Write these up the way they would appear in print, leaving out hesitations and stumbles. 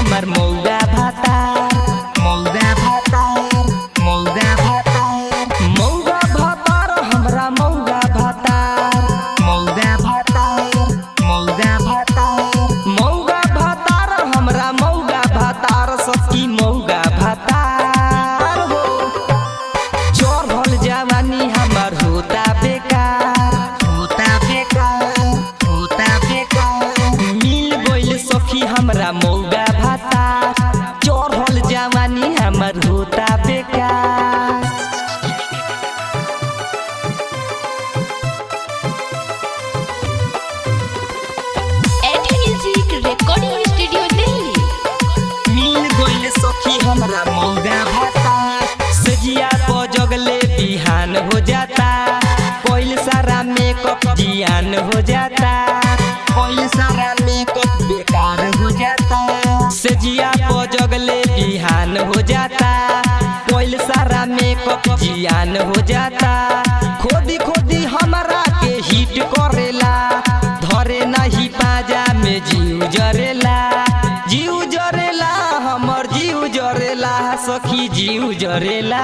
हमर मौगा भातार मौगा भातार मौगा भातार मौगा भातार हमरा मौगा भातार मौगा भातार मौगा भातार मौगा भातार हमरा मौगा भातार सखी मौगा भातार हो चढ़ल जवानी हमर होता बेकार होता बेकार होता बेकार मिल गइल सखी हमरा मौगा भातार चढ़ल जवानी हमर होता बेकार। एटी म्यूजिक रिकॉर्डिंग स्टूडियो दिल्ली। मिल गइल सखी हमरा मौगा भातार सजिया को जगले बिहान हो जाता कोइल सारा मेकअप जियान हो जाता कोइल सारा मेकअप बेकार हो जाता सजिया को जगले बिहान हो जाता कोइल सारा मेकअप जियान हो जाता खोदी खोदी हमरा के हिट करेला धरे नहीं पाजा में जीव जरेला जीव जरेला हमर जीव जरेला सखी जीव जरेला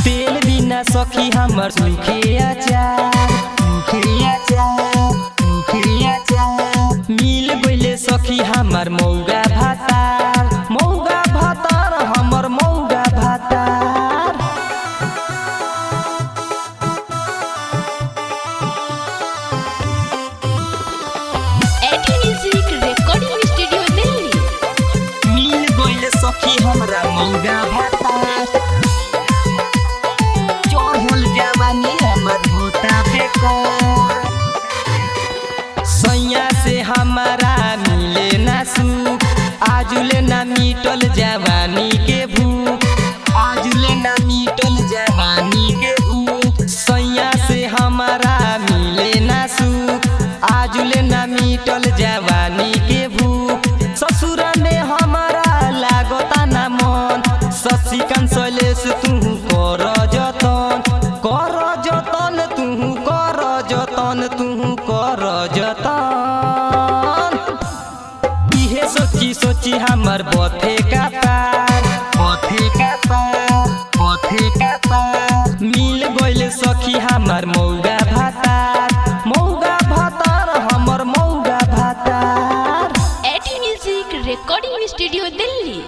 तेल बिना सखी हमर सूखे अचार सूखे अचार सूखे अचार मिल गइले सखी हमर मौगा भातार मौगा भातार हमर मौगा भातार। एटी म्यूजिक रिकॉर्डिंग स्टूडियो दिल्ली। मिल गइले सखी हमरा मौगा भातार चढ़ल जवानी हमर होता बेकार सैया से हमारा मिले ना सुख आजुले ना मिटल जवानी के भूख आजुले ना मिटल जवानी के भूख सैया से हमारा मिले ना सुख आजुले ना मिटल जवानी के भूख ससुर में हमारा लागता ना मन शशि कंसलेश तू कर जतन तू कर जतन तू कर जतन इहे सोची सोची हमर बथे का पार बथे का पार बथे का पार मिल गइल सखी हमर मौगा भातार हमर मौगा भातार। एटी म्यूजिक रिकॉर्डिंग स्टूडियो दिल्ली।